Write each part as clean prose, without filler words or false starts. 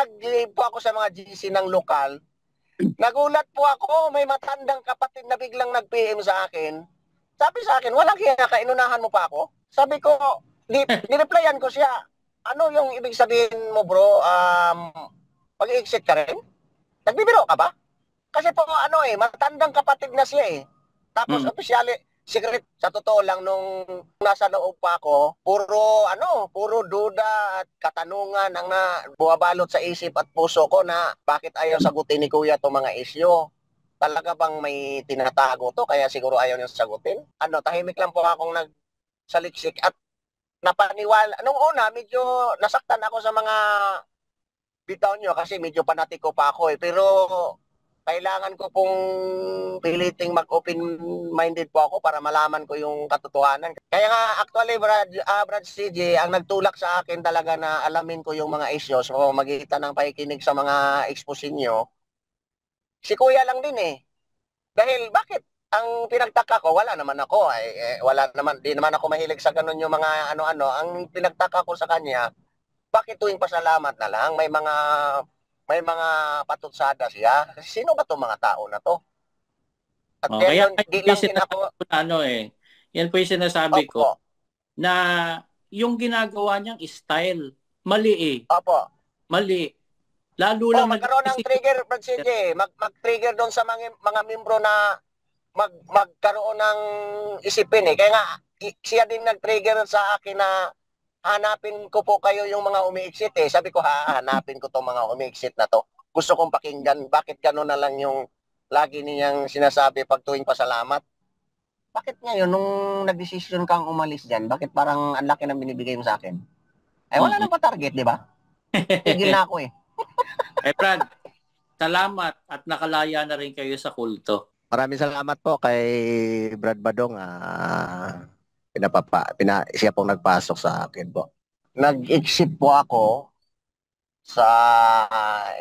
nag-live po ako sa mga GC ng lokal, nagulat po ako, may matandang kapatid na biglang nag-PM sa akin. Sabi sa akin, walang hiya ka, inunahan mo pa ako? Sabi ko, nireplyan ko siya, ano yung ibig sabihin mo bro, mag-exit ka rin? Nagbibiro ka ba? Kasi po matandang kapatid na siya eh. Tapos opisyali, secret, sa totoo lang nung nasa loob pa ako, puro duda at katanungan ang buwabalot sa isip at puso ko na bakit ayaw sagutin ni Kuya itong mga isyo. Talaga bang may tinatago to kaya siguro ayaw niya sagutin? Tahimik lang po akong nagsaliksik at napaniwala. Nung una, medyo nasaktan ako sa mga bitaw nyo kasi medyo panatiko pa ako eh. Pero kailangan ko pong piliting mag-open-minded po ako para malaman ko yung katotohanan. Kaya nga, actually, Brad CJ, ang nagtulak sa akin talaga na alamin ko yung mga issues o magitan ng pakikinig sa mga expose nyo, si Kuya lang din eh. Dahil bakit? Ang pinagtaka ko, wala naman ako. Wala naman, di naman ako mahilig sa ganun yung mga ano-ano. Ang pinagtaka ko sa kanya, bakit tuwing pasalamat na lang? May mga patutsada siya. Sino ba 'tong mga tao na to? At Kaya di lang din ako, yan po yung sinasabi ko opo, na yung ginagawa niyang style, mali eh. opo. Mali. Lalo lang Magkaroon ng trigger, Brad CJ. Mag-trigger doon sa mga membro na magkaroon ng isipin eh. Kaya nga, siya din nag-trigger sa akin na hanapin ko po kayo yung mga umi-exit eh. Sabi ko, hanapin ko tong mga umi-exit na to. Gusto kong pakinggan, bakit gano'n na lang yung lagi niyang sinasabi pag tuwing pasalamat? Bakit ngayon, nung nag-decision kang umalis dyan, bakit parang ang laki ng binibigay mo sa akin? Wala nang pa-target, di ba? Tigil na ako eh. Brad, salamat at nakalaya na rin kayo sa kulto. Maraming salamat po kay Brad Badong. Siya pong nagpasok sa akin po. Nag-exit po ako sa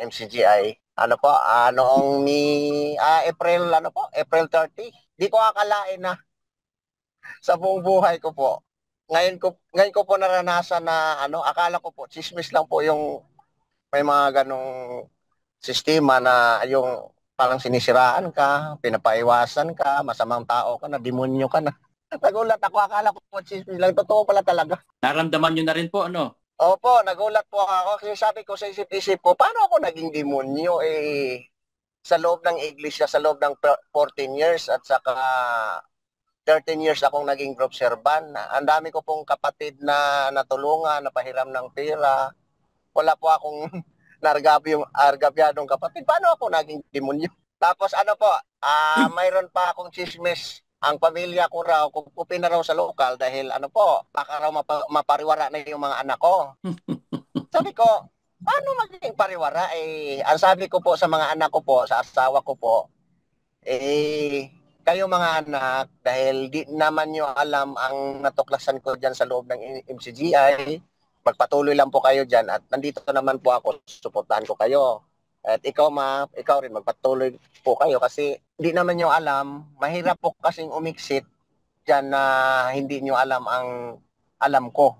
MCGI. Noong April 30. Di ko akalain na sa buong buhay ko po. Ngayon ko po naranasan na akala ko po chismis lang po yung may mga ganong sistema na yung parang sinisiraan ka, pinapaiwasan ka, masamang tao ka na, demonyo ka na. Nagulat ako, akala ko po chismis lang, totoo pala talaga. Naramdaman nyo na rin po, ano? Opo, nagulat po ako kasi sabi ko sa isip-isip ko, paano ako naging demonyo sa loob ng iglesia, sa loob ng 14 years at saka 13 years akong naging group servant. Ang dami ko pong kapatid na natulungan, napahiram ng pera. Wala po akong argabyadong kapatid. Paano ako naging demonyo? Tapos mayroon pa akong chismis. Ang pamilya ko raw, kupin na raw sa lokal dahil baka raw mapariwara na yung mga anak ko. Sabi ko, paano magiging pariwara? Ang sabi ko po sa mga anak ko po, sa asawa ko po, kayo mga anak, dahil di naman nyo alam ang natuklasan ko dyan sa loob ng MCGI, magpatuloy lang po kayo dyan at nandito naman po ako, suportahan ko kayo. At ikaw rin magpatuloy po kayo kasi hindi naman nyo alam, mahirap po kasing umiksit dyan na hindi nyo alam ang alam ko.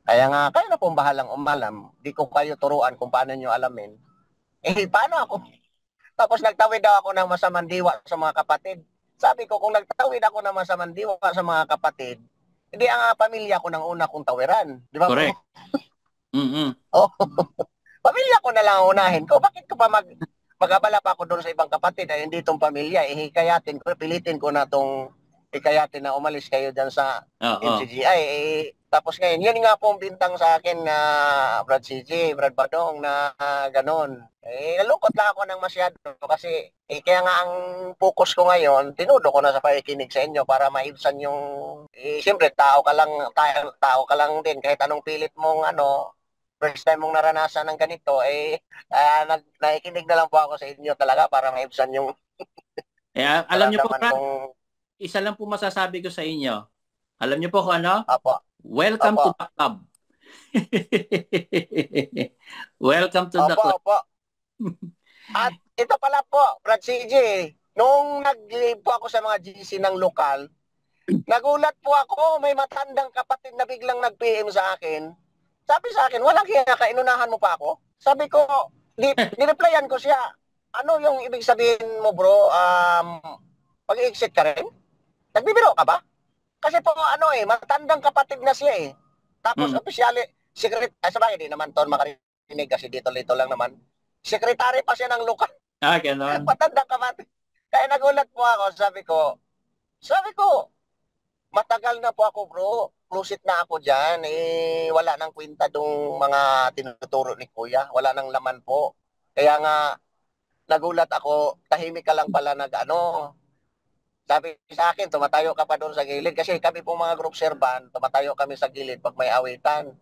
Kaya nga, kayo na pong bahalang umalam, di ko kayo turuan kung paano nyo alamin. Paano ako? Tapos nagtawid daw ako ng masamang diwa sa mga kapatid. Sabi ko, kung nagtawid ako ng masamang diwa sa mga kapatid, hindi ang pamilya ko nang una kong tawiran. Di ba? Correct. Oh, pamilya ko na lang ang unahin ko. Bakit ko pa mag-abala pa ako doon sa ibang kapatid ay hindi itong pamilya? Pilitin ko na itong ikayatin na umalis kayo dyan sa MCGI. Tapos ngayon, yun nga po ang bintang sa akin na Brad CJ, Brad Badong na ganon. Nalungkot lang ako ng masyado kasi kaya nga ang focus ko ngayon, tinudo ko na sa pakikinig sa inyo para maibsan yung, siyempre tao ka lang din kahit anong pilit mong first time mong naranasan ng ganito, nakikinig na lang po ako sa inyo talaga para maibsan yung alam niyo po, isa lang po masasabi ko sa inyo. Alam niyo po kung ano? Apo. Welcome to the club. Welcome to the club. Opo. At ito pala po, Brad CJ, nung nag-live po ako sa mga GC ng lokal, nagulat po ako, may matandang kapatid na biglang nag-PM sa akin. Sabi sa akin, walang hiya ka, inunahan mo pa ako? Sabi ko, nireplyan ko siya, ano yung ibig sabihin mo bro, pag-exit ka rin? Nagbibiro ka ba? Kasi po ano matandang kapatid na siya eh. Tapos Mm. opisyali, sabagay di naman to makarinig kasi dito lang naman. Sekretary pa siya ng lokal. Ganon. Matandang kapatid. Kaya nagulat po ako, sabi ko, matagal na po ako bro. Closet na ako dyan. Wala nang kwenta dong mga tinuturo ni kuya. Wala nang laman po. Kaya nga, nagulat ako, tahimik ka lang pala sabi sa akin, tumatayo ka pa doon sa gilid. Kasi kami po mga group servan, tumatayo kami sa gilid pag may awitan.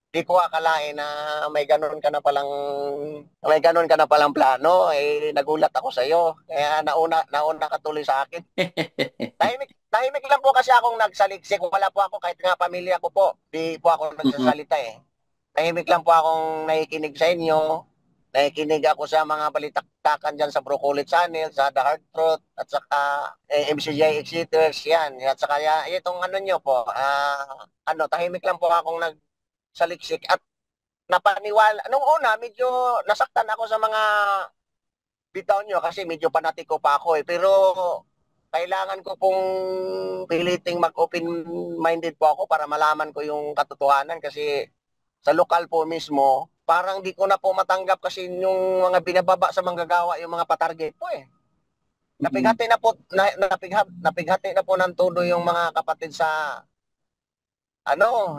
Di ko akalain na may ganun ka na palang plano. Nagulat ako sa iyo. Kaya nauna ka tuloy sa akin. Tahimik lang po kasi akong nagsaliksik. Wala po ako, kahit nga pamilya ko po. Di po ako Mm. nagsasalita eh. Tahimik lang po akong nakikinig sa inyo. Nakikinig ako sa mga balitaktakan dyan sa Broccoli Channel, sa The Hard Truth, at saka MCJ Exiters, yan. At saka itong ano nyo po, tahimik lang po akong nagsaliksik at napaniwala. Nung una, medyo nasaktan ako sa mga bitaw nyo kasi medyo panatiko pa ako eh. Pero kailangan ko pong piliting mag-open-minded po ako para malaman ko yung katotohanan kasi sa lokal po mismo, parang di ko na po matanggap kasi yung mga binababa sa manggagawa, yung mga patarget po eh. Napighati na po, napighati na po ng todo yung mga kapatid sa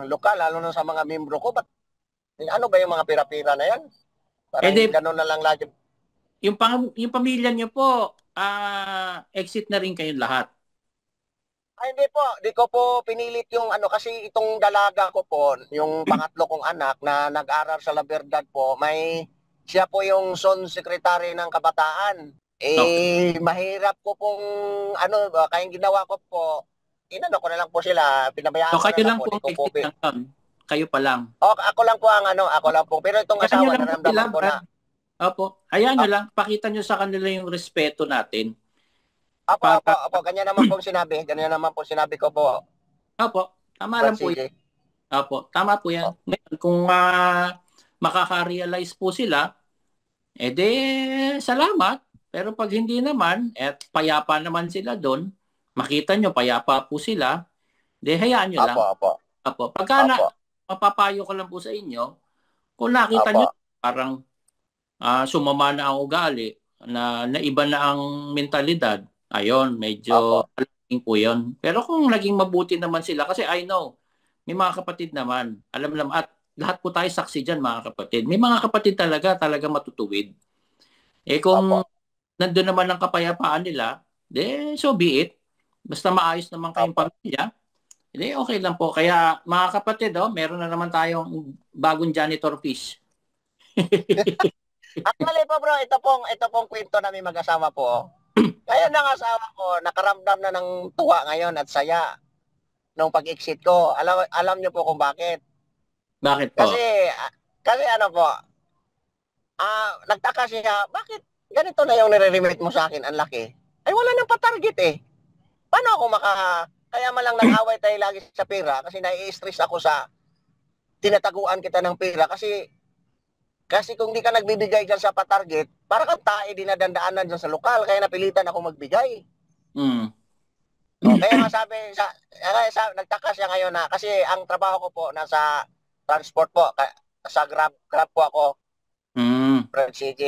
lokal, lalo na sa mga membro ko. Ano ba yung mga pira-pira na yan? Eh Parang di, gano'n na lang lagi. yung pamilya niyo po, exit na rin kayong lahat. Ay, hindi po. Di ko po pinilit yung kasi itong dalaga ko po, yung pangatlo kong anak na nag-aral sa La Verdad po, siya po yung son secretary ng kabataan. Okay. Mahirap ko pong kaya ginawa ko po, inano ko na lang po sila, So pinabayaan ko kayo na lang lang po. po Di ang ko po, exit lang yun. Kayo pa lang. ako lang po ako lang po. Pero itong Hayaan nyo asawa, lang po sila, naramdaman ko Brad. na, Opo. Hayaan nyo ah, lang. Pakita nyo sa kanila yung respeto natin. Para, apo, ganyan naman po sinabi, ko po, opo, tama Brad lang po yan. CJ. Opo, tama po yan. Ngayon, kung makaka-realize po sila, de, salamat. Pero pag hindi naman, at payapa naman sila doon, makita nyo, payapa po sila, de, hayaan nyo lang. Apo, apo, Opo. Pagka apo, mapapayo ko lang po sa inyo, kung nakita apo, nyo, parang sumama na ang ugali, na iba na ang mentalidad, ayon, medyo apo, alaking po yun. Pero kung naging mabuti naman sila, kasi I know, may mga kapatid naman, alam naman, at lahat po tayo saksi dyan, mga kapatid. May mga kapatid talaga matutuwid. Eh kung apo, nandun naman ang kapayapaan nila, so be it. Basta maayos naman kayong apo. pamilya, okay lang po. Kaya mga kapatid, meron na naman tayong bagong janitor fish. Actually po bro, ito pong kwento namin mag-asawa po. Kaya ng asawa ko, nakaramdam na ng tuwa ngayon at saya nung pag-exit ko. Alam niyo po kung bakit. Bakit Kasi, po? kasi ano po, nagtaka siya, bakit ganito na yung nire-remit mo sa akin, ang laki? Ay wala nang patarget eh. Paano ako kaya malang nag-away tayo lagi sa pera kasi nai-stress ako sa tinataguan kita ng pera kasi kung di ka nagbibigay dyan sa patarget, para kang tae dinadandaanan dyan sa lokal, kaya napilitan ako magbigay. Mm. Kaya nga nagtaka siya ngayon na, kasi ang trabaho ko po nasa transport po, sa Grab po ako, Mm. Brad CJ.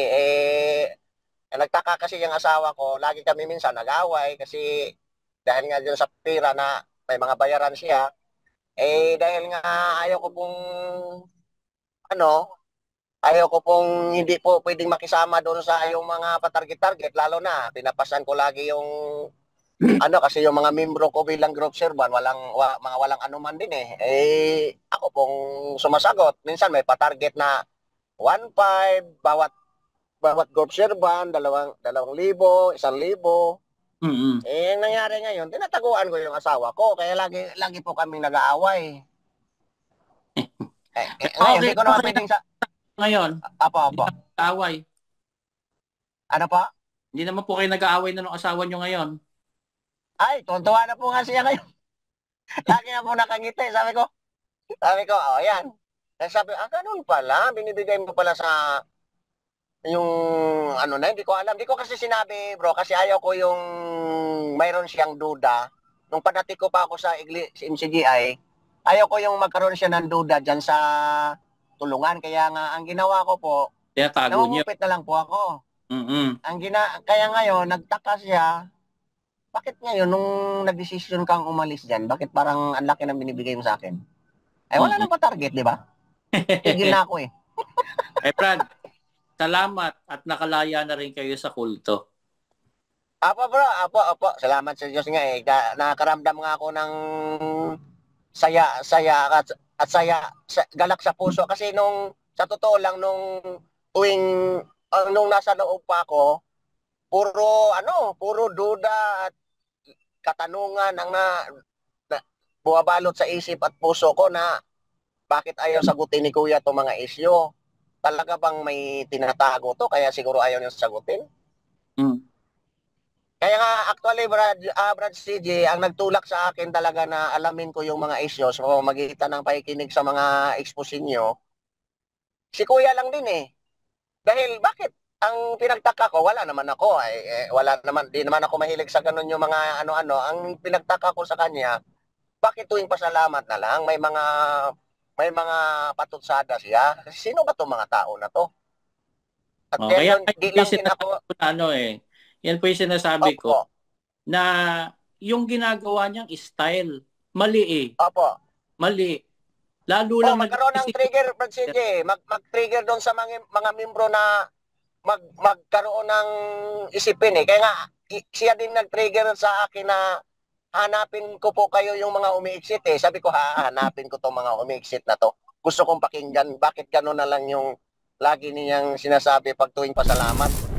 Nagtaka kasi yung asawa ko, lagi kami minsan nag-away kasi dahil nga dyan sa pera na may mga bayaran siya, dahil nga ayaw ko pong, ano, ayaw ko pong hindi po pwedeng makisama doon sa yung mga patarget-target, lalo na pinapasan ko lagi yung kasi yung mga membro ko bilang group servan mga walang anuman din eh. Ako pong sumasagot. Minsan may patarget na 1,500 bawat group servan, 2,000, 1,000. Mm. Nangyari ngayon, tinataguan ko yung asawa ko kaya lagi po kaming nag-aaway. Ngayon, Okay, hindi ko naman okay pwedeng ngayon. Hindi Apo. na nag-aaway. Ano po? Hindi naman po kayo nag-aaway na ng asawa nyo ngayon. Ay, tuntua na po nga siya ngayon. Lagi na po nakangiti. Sabi ko, yan. Kaya sabi, ganun pala, binibigay mo pala sa yung ano na, hindi ko alam. Hindi ko kasi sinabi, bro, kasi ayaw ko yung mayroon siyang duda. Nung panati ko pa ako sa MCGI, ayaw ko yung magkaroon siya ng duda dyan sa tulungan. Kaya nga, ang ginawa ko po, Tinatago niyo. namumupit na lang po ako. Mm-mm. Kaya ngayon, nagtaka siya, bakit ngayon, nung nagdesisyon kang umalis dyan, bakit parang ang laki ng binibigay mo sa akin? Ay, wala Mm-mm. nang pa-target, di ba? Tigil na ako eh. Eh, Brad, salamat at nakalaya na rin kayo sa kulto. Apo bro, apo. Salamat sa Diyos nga eh. Nakakaramdam nga ako ng saya at galak sa puso. Kasi sa totoo lang, tuwing, nung nasa loob pa ako, puro duda at katanungan ang na buwabalot sa isip at puso ko na bakit ayaw sagutin ni Kuya itong mga isyo. Talaga bang may tinatago to kaya siguro ayaw niya sagutin? Mm. Kaya nga actually Brad CJ ang nagtulak sa akin talaga na alamin ko yung mga issues o magitan ng pakikinig sa mga expose niyo. Si Kuya lang din eh. Dahil bakit ang pinagtaka ko wala naman ako wala naman di naman ako mahilig sa ganun yung mga ano-ano. Ang pinagtaka ko sa kanya, bakit tuwing pasalamat na lang may mga patutsada siya? Sino ba 'tong mga tao na to? At Kaya di yung lang din sinasabi ako ko na yan po yung sinasabi ko opo, na yung ginagawa niyang style, mali eh. opo. Mali. Lalo lang Magkaroon ng trigger, Brad CJ. Mag-trigger doon sa mga membro na magkaroon ng isipin eh. Kaya nga, siya din nag-trigger sa akin na hanapin ko po kayo yung mga umiiksit eh. Sabi ko, hanapin ko tong mga umiiksit na to. Gusto kong pakinggan. Bakit gano'n na lang yung lagi niyang sinasabi pag tuwing pasalamat?